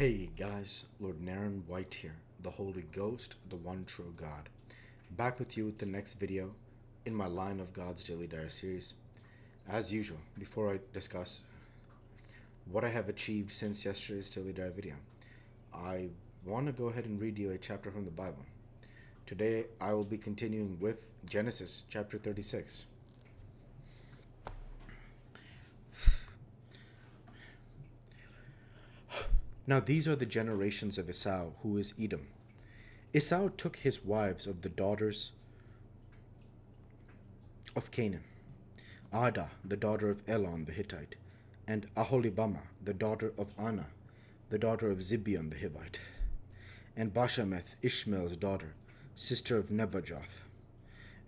Hey guys, Lord Naren White here, the Holy Ghost, the one true God. Back with you with the next video in my Line of God's Daily Diary series. As usual, before I discuss what I have achieved since yesterday's Daily Diary video, I want to go ahead and read you a chapter from the Bible. Today I will be continuing with Genesis chapter 36. Now these are the generations of Esau, who is Edom. Esau took his wives of the daughters of Canaan, Ada, the daughter of Elon the Hittite, and Aholibamah, the daughter of Anah, the daughter of Zibeon the Hivite, and Bashameth, Ishmael's daughter, sister of Nebajoth.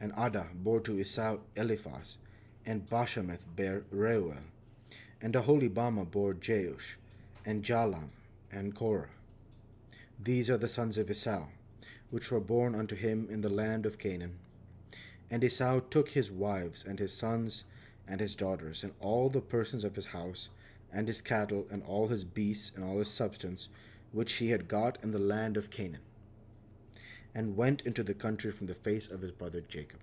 And Ada bore to Esau Eliphaz, and Bashameth bare Reuel, and Aholibamah bore Jeush, and Jalam, and Korah. These are the sons of Esau, which were born unto him in the land of Canaan. And Esau took his wives, and his sons, and his daughters, and all the persons of his house, and his cattle, and all his beasts, and all his substance, which he had got in the land of Canaan, and went into the country from the face of his brother Jacob.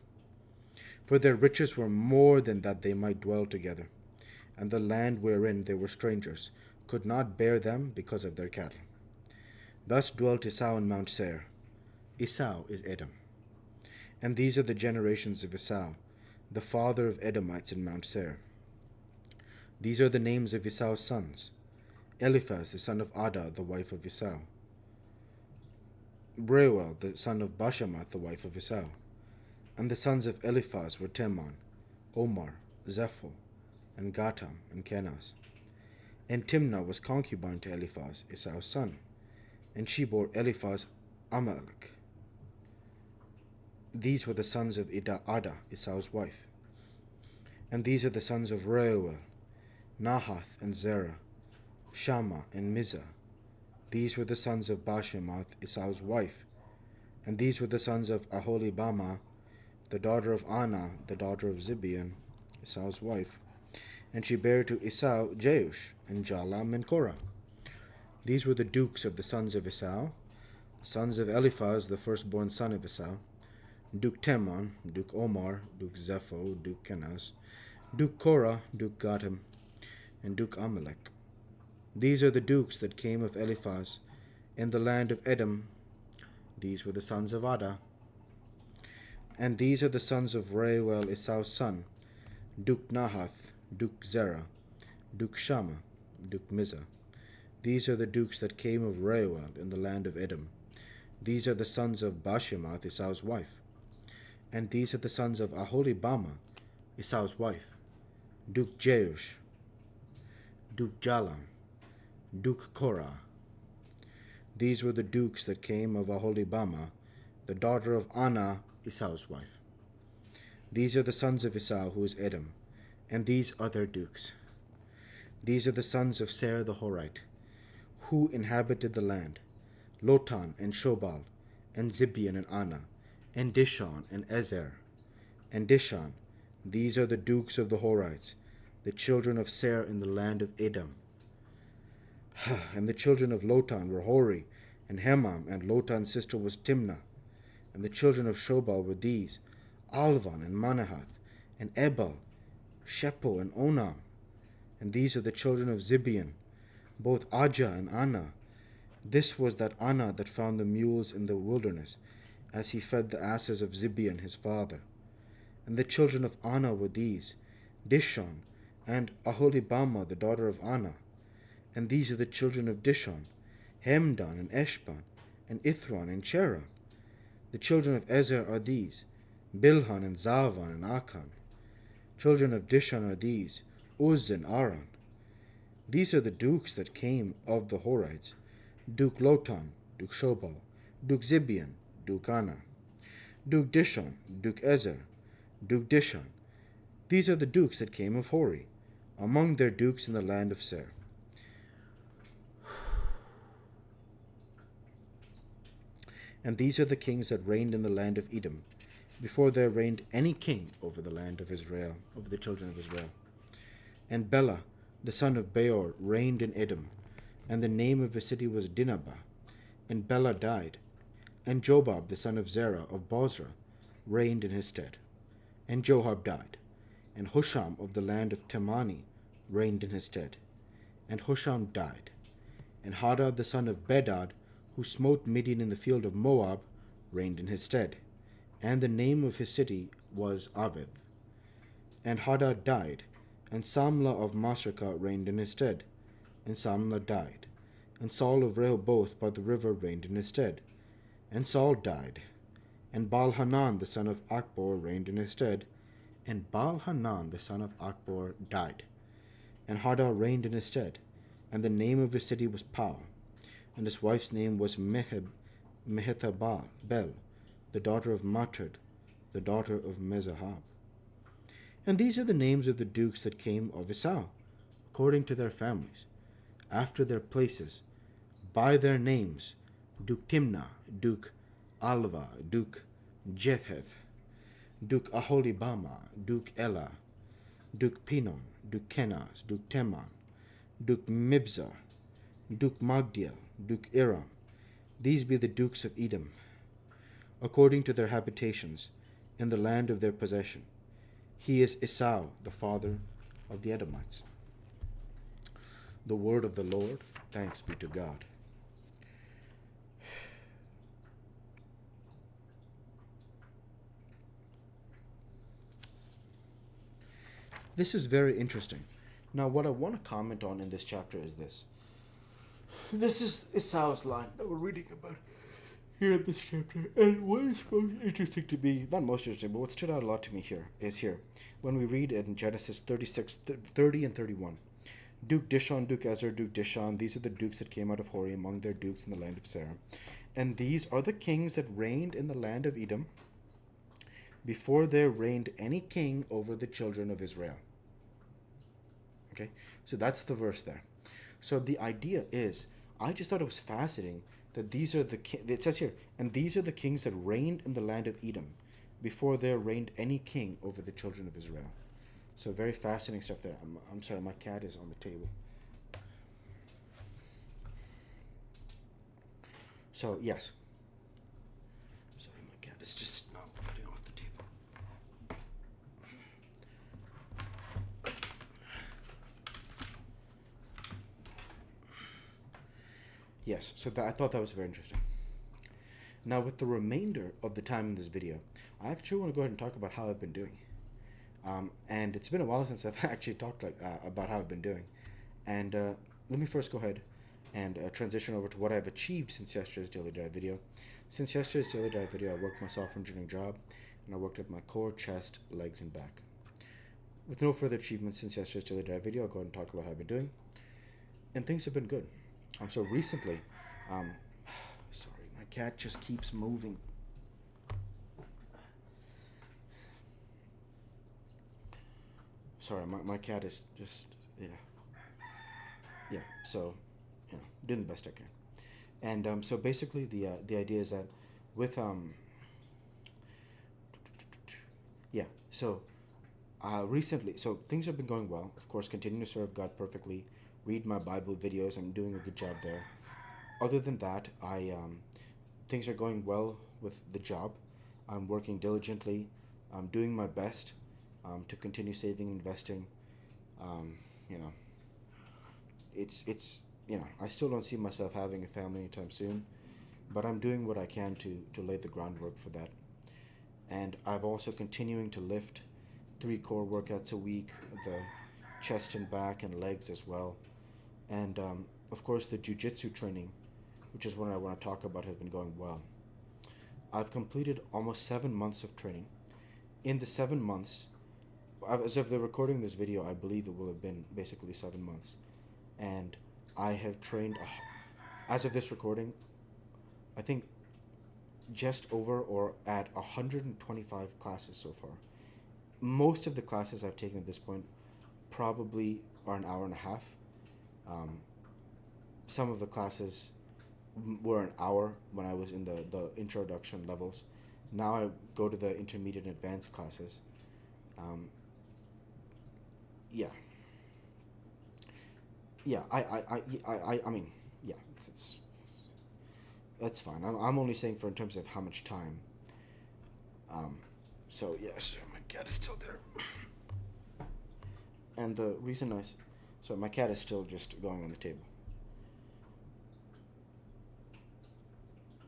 For their riches were more than that they might dwell together, and the land wherein they were strangers could not bear them because of their cattle. Thus dwelt Esau in Mount Seir. Esau is Edom. And these are the generations of Esau, the father of Edomites in Mount Seir. These are the names of Esau's sons: Eliphaz the son of Ada, the wife of Esau; Reuel the son of Bashemoth, the wife of Esau. And the sons of Eliphaz were Teman, Omar, Zepho, and Gatam, and Kenaz. And Timnah was concubine to Eliphaz, Esau's son, and she bore Eliphaz Amalek. These were the sons of Ada, Esau's wife. And these are the sons of Reuel, Nahath and Zerah, Shammah and Mizah. These were the sons of Bashemoth, Esau's wife. And these were the sons of Aholibamah, the daughter of Anah, the daughter of Zibeon, Esau's wife. And she bare to Esau Jeush, and Jalam, and Korah. These were the dukes of the sons of Esau, sons of Eliphaz, the firstborn son of Esau: Duke Teman, Duke Omar, Duke Zepho, Duke Kenaz, Duke Korah, Duke Gatam, and Duke Amalek. These are the dukes that came of Eliphaz in the land of Edom. These were the sons of Ada. And these are the sons of Reuel, Esau's son: Duke Nahath, Duke Zerah, Duke Shammah, Duke Mizah. These are the dukes that came of Reuel in the land of Edom. These are the sons of Bashemoth, Esau's wife. And these are the sons of Aholibamah, Esau's wife: Duke Jeush, Duke Jalam, Duke Korah. These were the dukes that came of Aholibamah, the daughter of Anah, Esau's wife. These are the sons of Esau, who is Edom, and these are their dukes. These are the sons of Seir the Horite, who inhabited the land: Lotan and Shobal, and Zibeon and Anah, and Dishon and Ezer, and Dishon. These are the dukes of the Horites, the children of Seir in the land of Edom. And the children of Lotan were Hori, and Hemam, and Lotan's sister was Timnah. And the children of Shobal were these: Alvan, and Manahath, and Ebal, Shepo, and Onam. And these are the children of Zibeon, both Ajah and Anah. This was that Anah that found the mules in the wilderness, as he fed the asses of Zibeon his father. And the children of Anah were these: Dishon, and Aholibamah, the daughter of Anah. And these are the children of Dishon: Hemdan, and Eshban, and Ithron, and Cheran. The children of Ezer are these: Bilhan, and Zavan, and Akan. Children of Dishon are these: Uz, and Aran. These are the dukes that came of the Horites: Duke Lotan, Duke Shobal, Duke Zibeon, Duke Anah, Duke Dishon, Duke Ezer, Duke Dishon. These are the dukes that came of Hori, among their dukes in the land of Seir. And these are the kings that reigned in the land of Edom, before there reigned any king over the land of Israel, over the children of Israel. And Bela, the son of Beor, reigned in Edom, and the name of his city was Dinhabah. And Bela died, and Jobab the son of Zerah of Bozrah reigned in his stead. And Joab died, and Husham of the land of Temani reigned in his stead. And Husham died, and Hadad the son of Bedad, who smote Midian in the field of Moab, reigned in his stead. And the name of his city was Avith. And Hadad died, and Samlah of Masrekah reigned in his stead. And Samlah died, and Saul of Rehoboth by the river reigned in his stead. And Saul died, and Baal-Hanan the son of Achbor reigned in his stead. And Baal-Hanan the son of Achbor died, and Hadad reigned in his stead. And the name of his city was Pau, and his wife's name was Mehethabel, the daughter of Matred, the daughter of Mezahab. And these are the names of the dukes that came of Esau, according to their families, after their places, by their names: Duke Timnah, Duke Alva, Duke Jetheth, Duke Aholibama, Duke Elah, Duke Pinon, Duke Kenaz, Duke Teman, Duke Mibzar, Duke Magdiel, Duke Iram. These be the dukes of Edom, according to their habitations, in the land of their possession. He is Esau, the father of the Edomites. The word of the Lord. Thanks be to God. This is very interesting. Now, what I want to comment on in this chapter is this. This is Esau's line that we're reading about here in this chapter. And what is most interesting to me, not most interesting, but what stood out a lot to me here, when we read in Genesis 36, 30 and 31. Duke Dishon, Duke Ezer, Duke Dishon, these are the dukes that came out of Hori among their dukes in the land of Sarah. And these are the kings that reigned in the land of Edom before there reigned any king over the children of Israel. Okay, so that's the verse there. So the idea is, I just thought it was fascinating that these are it says here, and these are the kings that reigned in the land of Edom before there reigned any king over the children of Israel. So very fascinating stuff there. I'm sorry, my cat is on the table. So yes. Sorry, my cat is just not getting off the table. Yes, so I thought that was very interesting. Now, with the remainder of the time in this video, I actually want to go ahead and talk about how I've been doing. And it's been a while since I've actually talked about how I've been doing. And let me first go ahead and transition over to what I've achieved since yesterday's Daily Dive video. Since yesterday's Daily Dive video, I worked my software engineering job, and I worked at my core, chest, legs, and back. With no further achievements since yesterday's Daily Dive video, I'll go ahead and talk about how I've been doing. And things have been good. So recently, sorry, my cat just keeps moving. Sorry, my cat is just, yeah, so, doing the best I can. And so basically the idea is that with, recently, so things have been going well. Of course, continue to serve God perfectly, read my Bible videos. I'm doing a good job there. Other than that, things are going well with the job. I'm working diligently. I'm doing my best to continue saving and investing. It's I still don't see myself having a family anytime soon, but I'm doing what I can to lay the groundwork for that. And I've also continuing to lift 3 core workouts a week, the chest and back and legs as well. And of course the jiu-jitsu training, which is what I want to talk about, has been going well. I've completed almost 7 months of training. In the 7 months, as of the recording of this video, I believe it will have been basically 7 months. And I have trained, as of this recording, I think just over or at 125 classes so far. Most of the classes I've taken at this point probably are an hour and a half. Some of the classes were an hour when I was in the introduction levels. Now I go to the intermediate and advanced classes. I mean, yeah, it's fine. I'm only saying for in terms of how much time. Um, so yeah, sure, my cat is still there, and the reason so my cat is still just going on the table.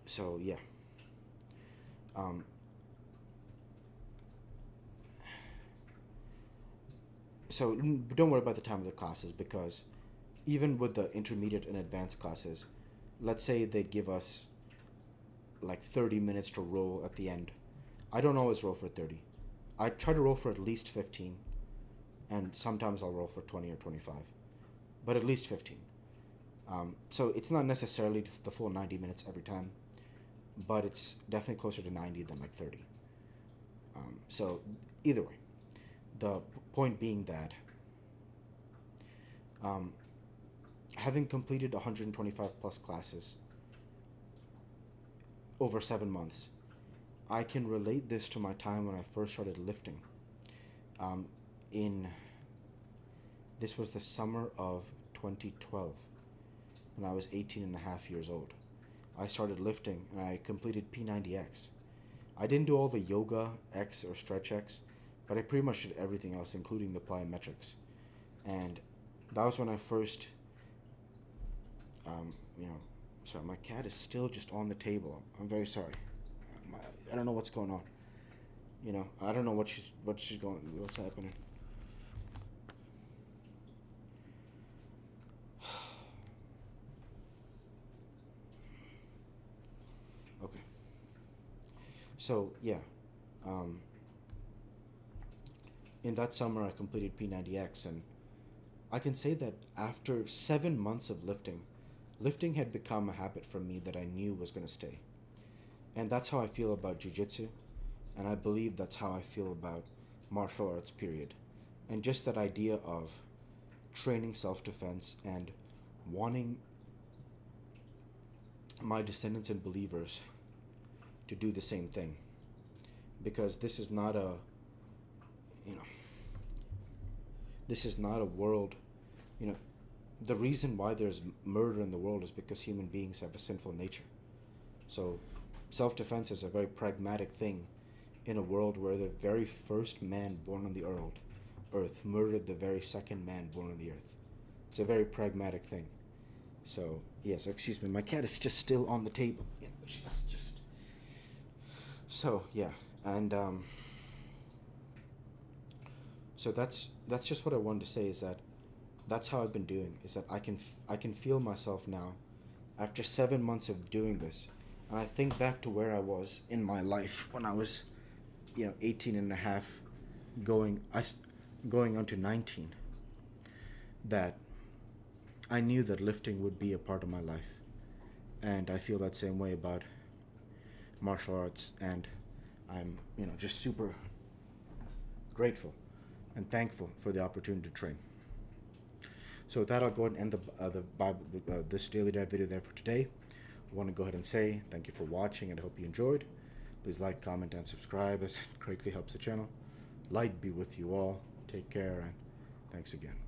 So yeah, um, so don't worry about the time of the classes because even with the intermediate and advanced classes, let's say they give us like 30 minutes to roll at the end. I don't always roll for 30. I try to roll for at least 15, and sometimes I'll roll for 20 or 25, but at least 15. So it's not necessarily the full 90 minutes every time, but it's definitely closer to 90 than like 30. So either way, the point being that um, having completed 125 plus classes over 7 months, I can relate this to my time when I first started lifting. Um, in This was the summer of 2012 when I was 18 and a half years old. I started lifting and I completed P90X. I didn't do all the yoga X or stretch X, but I pretty much did everything else, including the plyometrics. And that was when I first, um, you know, sorry, my cat is still just on the table. I'm very sorry. I don't know what's going on. I don't know what's happening. Okay. So yeah, um, in that summer I completed P90X, and I can say that after 7 months of lifting had become a habit for me that I knew was going to stay. And that's how I feel about jujitsu, and I believe that's how I feel about martial arts, period. And just that idea of training self defense and wanting my descendants and believers to do the same thing. Because you know, this is not a world, you know, the reason why there's murder in the world is because human beings have a sinful nature. So, self defense is a very pragmatic thing in a world where the very first man born on the earth murdered the very second man born on the earth. It's a very pragmatic thing. So, yes, excuse me, my cat is just still on the table. Yeah, she's just. So, yeah, and so that's just what I wanted to say is that that's how I've been doing is that I can feel myself now after 7 months of doing this, and I think back to where I was in my life when I was 18 and a half, going on to 19, that I knew that lifting would be a part of my life, and I feel that same way about martial arts, and I'm just super grateful and thankful for the opportunity to train. So with that, I'll go ahead and end the Bible, this daily dive video there for today. I want to go ahead and say thank you for watching, and I hope you enjoyed. Please like, comment, and subscribe as it greatly helps the channel. Light be with you all. Take care, and thanks again.